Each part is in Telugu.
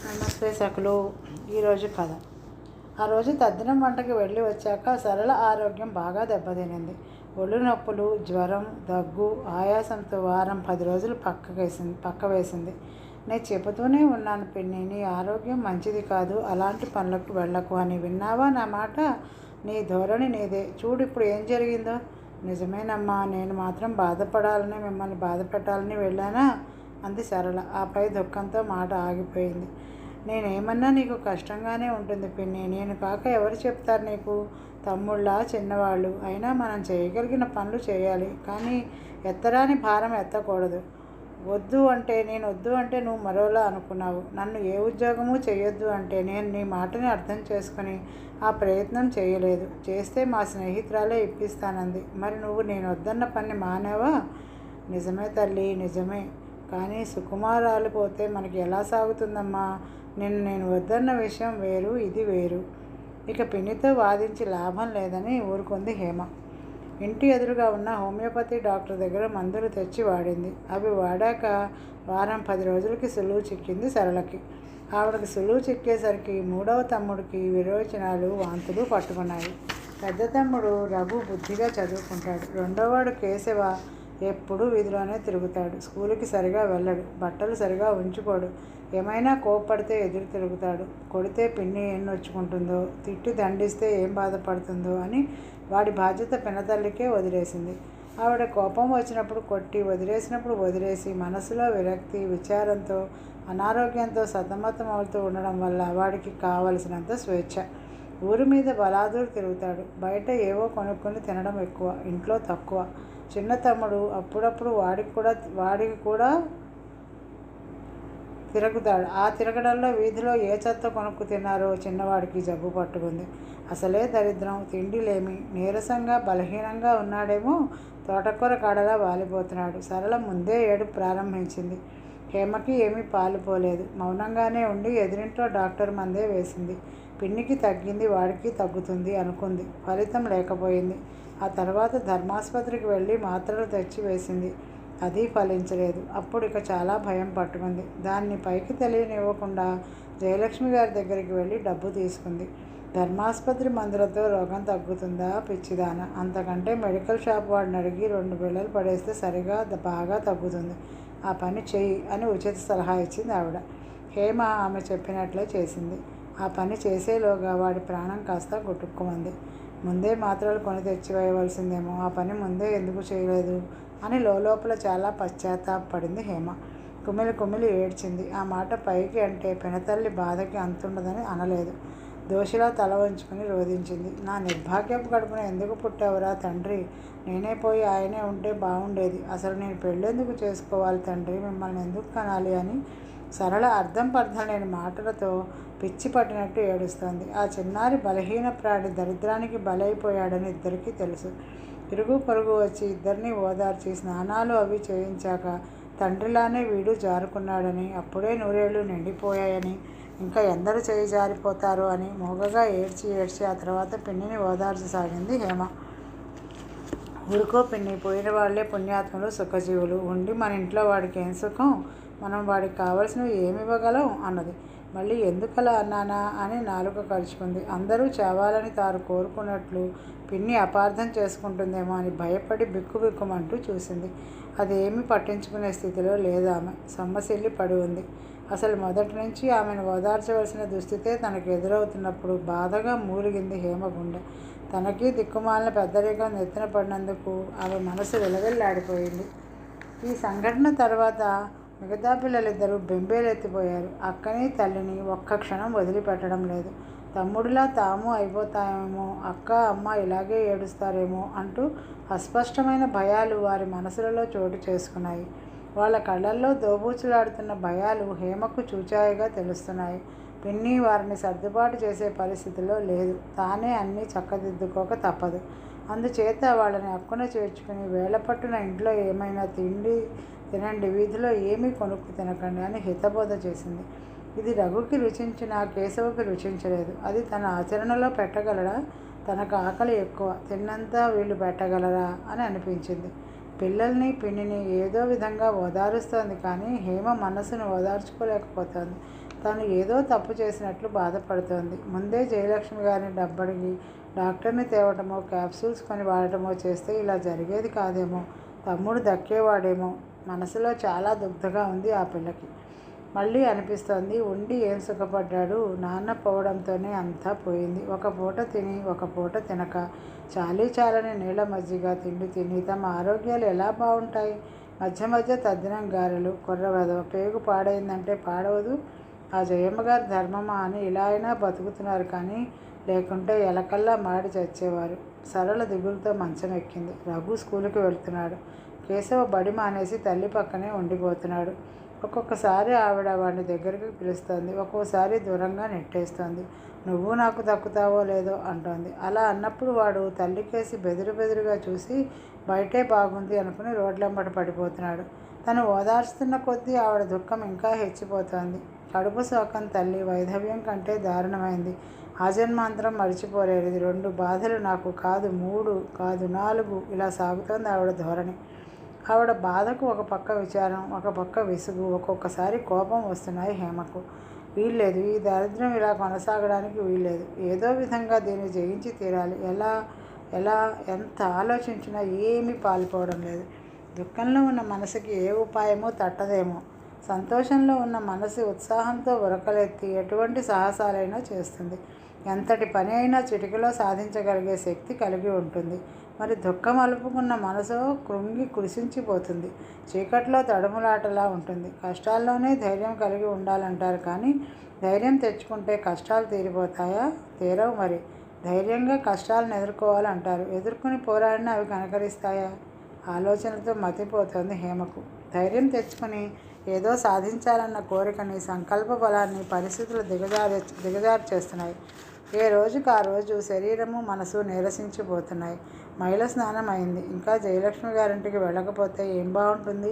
నమస్తే సకులు. ఈరోజు కథ. ఆ రోజు తద్దినం వంటకి వెళ్ళి వచ్చాక సరళ ఆరోగ్యం బాగా దెబ్బతినింది. ఒళ్ళు నొప్పులు, జ్వరం, దగ్గు, ఆయాసంతో వారం 10 రోజులు పక్క వేసింది. నేను చెబుతూనే ఉన్నాను పిన్ని, నీ ఆరోగ్యం మంచిది కాదు, అలాంటి పనులకు వెళ్ళకు అని. విన్నావా నా మాట? నీ ధోరణి నీదే. చూడు ఇప్పుడు ఏం జరిగిందో. నిజమేనమ్మా, నేను మాత్రం బాధపడాలని, మిమ్మల్ని బాధ పెట్టాలని వెళ్ళానా అంది సరళ. ఆపై దుఃఖంతో మాట ఆగిపోయింది. నేనేమన్నా నీకు కష్టంగానే ఉంటుంది పిన్ని. నేను కాక ఎవరు చెప్తారు నీకు? తమ్ముళ్ళ, చిన్నవాళ్ళు అయినా మనం చేయగలిగిన పనులు చేయాలి, కానీ ఎత్తరాని భారం ఎత్తకూడదు. నేను వద్దు అంటే నువ్వు మరోలా అనుకున్నావు. నన్ను ఏ ఉద్యోగము చేయొద్దు అంటే నేను నీ మాటని అర్థం చేసుకుని ఆ ప్రయత్నం చేయలేదు. చేస్తే మా స్నేహితురాలే ఇప్పిస్తానంది. మరి నువ్వు నేను వద్దన్న పని మానేవా? నిజమే తల్లి, నిజమే. కానీ సుకుమారాలు పోతే మనకి ఎలా సాగుతుందమ్మా? నేను వద్దన్న విషయం వేరు, ఇది వేరు. ఇక పిన్నితో వాదించి లాభం లేదని ఊరుకుంది హేమ. ఇంటి ఎదురుగా ఉన్న హోమియోపతి డాక్టర్ దగ్గర మందులు తెచ్చి వాడింది. అవి వాడాక వారం 10 రోజులకి సులువు చిక్కింది సరళకి. ఆవిడకి సులువు చిక్కేసరికి మూడవ తమ్ముడికి విరోచనాలు, వాంతులు పట్టుకున్నాయి. పెద్ద తమ్ముడు రఘు బుద్ధిగా చదువుకుంటాడు. రెండోవాడు కేశవ ఎప్పుడూ వీధిలోనే తిరుగుతాడు. స్కూలుకి సరిగా వెళ్ళడు, బట్టలు సరిగా ఉంచుకోడు, ఏమైనా కోప్పడితే ఎదురు తిరుగుతాడు. కొడితే పిన్ని ఏం నొచ్చుకుంటుందో, తిట్టి దండిస్తే ఏం బాధపడుతుందో అని వాడి బాధ్యత పినతల్లికే వదిలేసింది. ఆవిడ కోపం వచ్చినప్పుడు కొట్టి, వదిలేసినప్పుడు వదిలేసి మనసులో విరక్తి, విచారంతో, అనారోగ్యంతో సతమతం అవుతూ ఉండడం వల్ల వాడికి కావలసినంత స్వేచ్ఛ. ఊరి మీద బలాదూరు తిరుగుతాడు. బయట ఏవో కొనుక్కొని తినడం ఎక్కువ, ఇంట్లో తక్కువ. చిన్న తమ్ముడు అప్పుడప్పుడు వాడికి కూడా తిరుగుతాడు. ఆ తిరగడంలో వీధిలో ఏ చెత్త కొనుక్కు తిన్నారో చిన్నవాడికి జబ్బు పట్టుకుంది. అసలే దరిద్రం, తిండిలేమి, నీరసంగా బలహీనంగా ఉన్నాడేమో, తోటకూర కాడలా వాలిపోతున్నాడు. సరళ ముందే ఏడుపు ప్రారంభించింది. హేమకి ఏమీ పాలుపోలేదు. మౌనంగానే ఉండి ఎదురింట్లో డాక్టర్ మందే వేసింది. పిన్నికి తగ్గింది, వాడికి తగ్గుతుంది అనుకుంది. ఫలితం లేకపోయింది. ఆ తర్వాత ధర్మాసుపత్రికి వెళ్ళి మాత్రలు తెచ్చి వేసింది. అది ఫలించలేదు. అప్పుడు ఇక చాలా భయం పట్టుకుంది. దాన్ని పైకి తెలియనివ్వకుండా జయలక్ష్మి గారి దగ్గరికి వెళ్ళి డబ్బు తీసుకుంది. ధర్మాసుపత్రి మందులతో రోగం తగ్గుతుందా పిచ్చిదాన? అంతకంటే మెడికల్ షాప్ వాడిని అడిగి 2 బిళ్ళలు పడేస్తే బాగా తగ్గుతుంది. ఆ పని చెయ్యి అని ఉచిత సలహా ఇచ్చింది ఆవిడ. హేమ ఆమె చెప్పినట్లే చేసింది. ఆ పని చేసేలోగా వాడి ప్రాణం కాస్త గుట్టుక్కుమంది. ముందే మాత్రలు కొని తెచ్చివేయవలసిందేమో, ఆ పని ముందే ఎందుకు చేయలేదు అని లోపల చాలా పశ్చాత్తాపడింది హేమ. కుమిలి ఏడ్చింది. ఆ మాట పైకి అంటే పినతల్లి బాధకి అంతుండదని అనలేదు. దోషిలా తల వంచుకుని రోధించింది. నా నిర్భాగ్యపు కడుపున ఎందుకు పుట్టావురా తండ్రి? నేనే పోయి ఆయనే ఉంటే బాగుండేది. అసలు నేను పెళ్ళెందుకు చేసుకోవాలి తండ్రి? మిమ్మల్ని ఎందుకు కనాలి అని సరళ అర్థం పర్థం లేని మాటలతో పిచ్చి పట్టినట్టు ఏడుస్తోంది. ఆ చిన్నారి బలహీన ప్రాణి దరిద్రానికి బలైపోయాడని ఇద్దరికీ తెలుసు. ఇరుగు పొరుగు వచ్చి ఇద్దరిని ఓదార్చి స్నానాలు అవి చేయించాక తండ్రిలానే వీడు జారుకున్నాడని, అప్పుడే 100 ఏళ్ళు నిండిపోయాయని, ఇంకా ఎందరు చేయి జారిపోతారో అని మూగగా ఏడ్చి ఆ తర్వాత పిన్నిని ఓదార్చసాగింది హేమ. ఊరుకో పిన్ని, పోయిన వాళ్లే పుణ్యాత్ములు, సుఖజీవులు. ఉండి మన ఇంట్లో వాడికి ఏం సుఖం? మనం వాడికి కావలసినవి ఏమి ఇవ్వగలం అన్నది. మళ్ళీ ఎందుకలా అన్నానా అని నాలుక కరుచుకుంది. అందరూ చావాలని తాను కోరుకున్నట్లు పిన్ని అపార్థం చేసుకుంటుందేమో అని భయపడి బిక్కుమంటూ చూసింది. అదేమీ పట్టించుకునే స్థితిలో లేదామె. సొమ్మసిల్లి పడి ఉంది. అసలు మొదటి నుంచి ఆమెను ఓదార్చవలసిన దుస్థితే తనకు ఎదురవుతున్నప్పుడు బాధగా మూలిగింది హేమ గుండె. తనకి దిక్కుమాలిన పెద్దరికం నెత్తిన పడినందుకు ఆమె మనసు విలవిల్లాడిపోయింది. ఈ సంఘటన తర్వాత మిగతా పిల్లలిద్దరూ బెంబేలెత్తిపోయారు. అక్కని తల్లిని ఒక్క క్షణం వదిలిపెట్టడం లేదు. తమ్ముడిలా తాము అయిపోతామేమో, అక్క అమ్మ ఇలాగే ఏడుస్తారేమో అంటూ అస్పష్టమైన భయాలు వారి మనసులలో చోటు చేసుకున్నాయి. వాళ్ళ కళ్ళల్లో దోబూచులాడుతున్న భయాలు హేమకు చూచాయిగా తెలుస్తున్నాయి. పిన్ని వారిని సర్దుబాటు చేసే పరిస్థితిలో లేదు. తానే అన్నీ చక్కదిద్దుకోక తప్పదు. అందుచేత వాళ్ళని అక్కున చేర్చుకుని వేళపట్టున ఇంట్లో ఏమైనా తినండి, వీధిలో ఏమీ కొనుక్కు తినకండి అని హితబోధ చేసింది. ఇది రఘుకి రుచించినా కేశవకి రుచించలేదు. అది తన ఆచరణలో పెట్టగలడా? తనకు ఆకలి ఎక్కువ, తిన్నంతా వీళ్ళు పెట్టగలరా అని అనిపించింది. పిల్లల్ని పిన్నిని ఏదో విధంగా ఓదారుస్తోంది, కానీ హేమ మనసును ఓదార్చుకోలేకపోతోంది. తను ఏదో తప్పు చేసినట్లు బాధపడుతోంది. ముందే జయలక్ష్మి గారిని డబ్బడిగి డాక్టర్ని తేవటమో క్యాప్సూల్స్ కొని వాడటమో చేస్తే ఇలా జరిగేది కాదేమో. తమ్ముడు దక్కేవాడేమో. మనసులో చాలా దుగ్ధగా ఉంది ఆ పిల్లకి. మళ్ళీ అనిపిస్తోంది, ఉండి ఏం సుఖపడ్డాడు, నాన్న పోవడంతోనే అంతా పోయింది. ఒక పూట తిని ఒక పూట తినక చాలీ చాలని నీళ్ళ మజ్జిగ తిండి తిని తమ ఆరోగ్యాలు ఎలా బాగుంటాయి. మధ్య మధ్య తద్దినం గారెలు. కుర్రవెదవ పేగు పాడైందంటే పాడవదు. ఆ జయమ్మగారి ధర్మమా అని ఇలా అయినా బతుకుతున్నారు. కానీ లేకుంటే ఎలకల్లా మాడి చచ్చేవారు. సరళ దిగులుతో మంచం ఎక్కింది. రఘు స్కూలుకి వెళ్తున్నాడు. కేశవ బడి మానేసి తల్లి పక్కనే ఉండిపోతున్నాడు. ఒక్కొక్కసారి ఆవిడ వాడిని దగ్గరికి పిలుస్తోంది. ఒక్కోసారి దూరంగా నెట్టేస్తోంది. నువ్వు నాకు దక్కుతావో లేదో అంటోంది. అలా అన్నప్పుడు వాడు తల్లికేసి బెదురుగా చూసి బయటే బాగుంది అనుకుని రోడ్లెంబట పడిపోతున్నాడు. తను ఓదార్చుతున్న కొద్దీ ఆవిడ దుఃఖం ఇంకా హెచ్చిపోతోంది. కడుపు శోకం తల్లి వైధవ్యం కంటే దారుణమైంది. ఆజన్మాంతరం మరిచిపోలేనిది. 2 బాధలు నాకు, కాదు 3, కాదు 4, ఇలా సాగుతోంది ఆవిడ ధోరణి. ఆవిడ బాధకు ఒక పక్క విచారం, ఒక పక్క విసుగు, ఒక్కొక్కసారి కోపం వస్తున్నాయి హేమకు. వీల్లేదు, ఈ దారిద్ర్యం ఇలా కొనసాగడానికి వీల్లేదు. ఏదో విధంగా దీన్ని జయించి తీరాలి. ఎలా ఎంత ఆలోచించినా ఏమీ పాల్పోవడం లేదు. దుఃఖంలో ఉన్న మనసుకి ఏ ఉపాయమో తట్టదేమో. సంతోషంలో ఉన్న మనసు ఉత్సాహంతో ఉరకలెత్తి ఎటువంటి సాహసాలైనా చేస్తుంది. ఎంతటి పని అయినా చిటికలో సాధించగలిగే శక్తి కలిగి ఉంటుంది. మరి దుఃఖం అలుపుకున్న మనసు కృంగి కృషించిపోతుంది. చీకట్లో తడుములాటలా ఉంటుంది. కష్టాల్లోనే ధైర్యం కలిగి ఉండాలంటారు. కానీ ధైర్యం తెచ్చుకుంటే కష్టాలు తీరిపోతాయా? తీరవు. మరి ధైర్యంగా కష్టాలను ఎదుర్కోవాలంటారు. ఎదుర్కొని పోరాడినా అవి కనకరిస్తాయా? ఆలోచనలతో మతిపోతోంది హేమకు. ధైర్యం తెచ్చుకొని ఏదో సాధించాలన్న కోరికని, సంకల్ప బలాన్ని పరిస్థితులు దిగజారు చేస్తున్నాయి. ఏ రోజుకు ఆ రోజు శరీరము మనసు నీరసించిపోతున్నాయి. మైల స్నానం అయింది. ఇంకా జయలక్ష్మి గారింటికి వెళ్ళకపోతే ఏం బాగుంటుంది?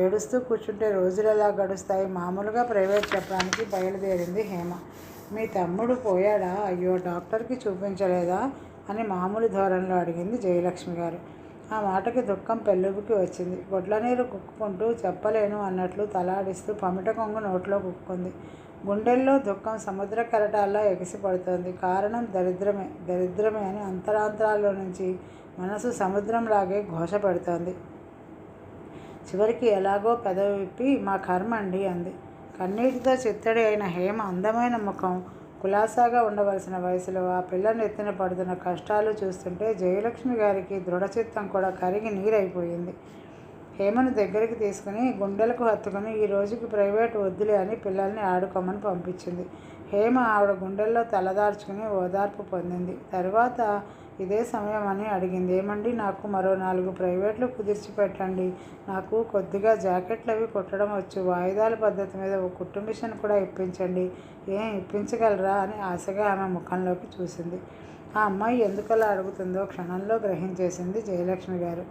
ఏడుస్తూ కూర్చుంటే రోజులు ఎలా గడుస్తాయి? మామూలుగా ప్రైవేట్ చెప్పడానికి బయలుదేరింది హేమ. మీ తమ్ముడు పోయాడా? అయ్యో, డాక్టర్కి చూపించలేదా అని మామూలు ధోరణిలో అడిగింది జయలక్ష్మి గారు. ఆ మాటకి దుఃఖం పెళ్ళుబుకి వచ్చింది. గొడ్ల నీరు కుక్కుకుంటూ చెప్పలేను అన్నట్లు తలాడిస్తూ పమిట కొంగు నోట్లో కుక్కుంది. గుండెల్లో దుఃఖం సముద్ర కెరటాల్లో ఎగిసిపడుతోంది. కారణం దరిద్రమే అని అంతరాంతరాల్లో నుంచి మనసు సముద్రంలాగే ఘోష పెడుతోంది. చివరికి ఎలాగో పెదవి విప్పి మా కర్మ అండి అంది. కన్నీటితో చిత్తడి అయిన హేమ అందమైన ముఖం, కులాసాగా ఉండవలసిన వయసులో ఆ పిల్లని ఎత్తిన పడుతున్న కష్టాలు చూస్తుంటే జయలక్ష్మి గారికి దృఢచిత్తం కూడా కరిగి నీరైపోయింది. హేమను దగ్గరికి తీసుకుని గుండెలకు హత్తుకుని ఈ రోజుకి ప్రైవేట్ వద్దులే అని పిల్లల్ని ఆడుకోమని పంపించింది. హేమ ఆవిడ గుండెల్లో తలదార్చుకుని ఓదార్పు పొందింది. తరువాత ఇదే సమయం అని అడిగింది. ఏమండి, నాకు మరో 4 ప్రైవేట్లు కుదిర్చి పెట్టండి. నాకు కొద్దిగా జాకెట్లు అవి కుట్టడం వచ్చు. వాయిదాల పద్ధతి మీద ఓ కుట్టు మిషన్ కూడా ఇప్పించండి. ఏం ఇప్పించగలరా అని ఆశగా ఆమె ముఖంలోకి చూసింది. ఆ అమ్మాయి ఎందుకలా అడుగుతుందో క్షణంలో గ్రహించేసింది జయలక్ష్మి గారు.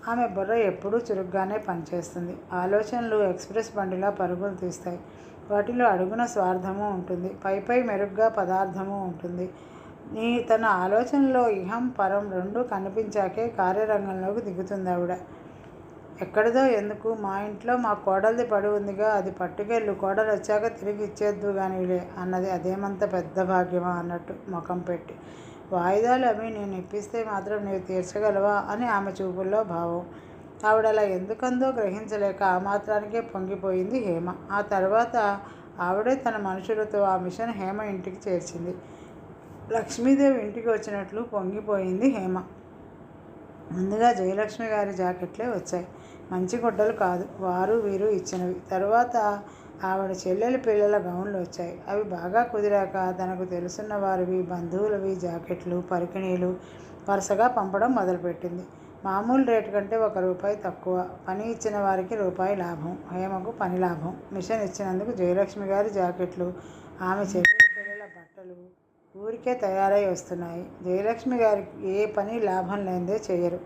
ఆమె బుర్ర ఎప్పుడూ చురుగ్గానే పనిచేస్తుంది. ఆలోచనలు ఎక్స్ప్రెస్ బండిలా పరుగులు తీస్తాయి. వాటిలో అడుగున స్వార్థము ఉంటుంది, పై మెరుగ్గా పదార్థము ఉంటుంది. తన ఆలోచనలో ఇహం పరం రెండూ కనిపించాకే కార్యరంగంలోకి దిగుతుంది ఆవిడ. ఎక్కడిదో ఎందుకు, మా ఇంట్లో మా కోడలిది పడి ఉందిగా, అది పట్టుకెళ్ళు, కోడలు వచ్చాక తిరిగి ఇచ్చేద్దు కానీలే అన్నది. అదేమంత పెద్ద భాగ్యమా అన్నట్టు ముఖం పెట్టి. వాయిదాలు అవి నేను ఇప్పిస్తే మాత్రం నీవు తీర్చగలవా అని ఆమె చూపుల్లో భావం. ఆవిడ అలా ఎందుకందో గ్రహించలేక ఆ మాత్రానికే పొంగిపోయింది హేమ. ఆ తర్వాత ఆవిడే తన మనుషులతో ఆ మిషన్ హేమ ఇంటికి చేర్చింది. లక్ష్మీదేవి ఇంటికి వచ్చినట్లు పొంగిపోయింది హేమ. ముందుగా జయలక్ష్మి గారి జాకెట్లే వచ్చాయి. మంచి గుడ్డలు కాదు, వారు వీరు ఇచ్చినవి. తరువాత ఆవిడ చెల్లెలి పిల్లల గౌన్లు వచ్చాయి. అవి బాగా కుదిరాక తనకు తెలుసున్న వారివి, బంధువులవి జాకెట్లు, పరికిణీలు వరుసగా పంపడం మొదలుపెట్టింది. మామూలు రేటు కంటే ₹1 తక్కువ. పని ఇచ్చిన వారికి రూపాయి లాభం. హేమకు పని లాభం. మిషన్ ఇచ్చినందుకు జయలక్ష్మి గారి జాకెట్లు, ఆమె చెల్లెలి పిల్లల బట్టలు ఊరికే తయారై వస్తున్నాయి. జయలక్ష్మి గారికి ఏ పని లాభం లేనిదే చేయరు.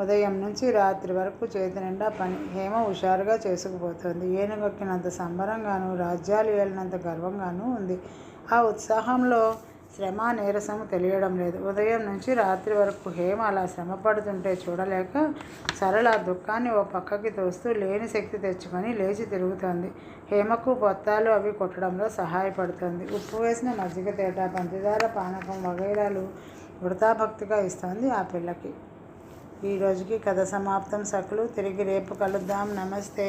ఉదయం నుంచి రాత్రి వరకు చేతి నిండా పని. హేమ హుషారుగా చేసుకుపోతోంది. ఏనుగొక్కినంత సంబరంగానూ, రాజ్యాలు ఏలినంత గర్వంగానూ ఉంది. ఆ ఉత్సాహంలో శ్రమ నీరసము తెలియడం లేదు. ఉదయం నుంచి రాత్రి వరకు హేమ అలా శ్రమ పడుతుంటే చూడలేక సరళ దుఃఖాన్ని ఓ పక్కకి తోస్తూ లేని శక్తి తెచ్చుకొని లేచి తిరుగుతోంది. హేమకు పొత్తాలు అవి కొట్టడంలో సహాయపడుతోంది. ఉప్పు వేసిన మజ్జిగ తేట, పంచదార పానకం వగైరాలు వృతాభక్తిగా ఇస్తోంది ఆ పిల్లకి. ఈ రోజుకి కథ సమాప్తం సకులు. తిరిగి రేపు కలుద్దాం. నమస్తే.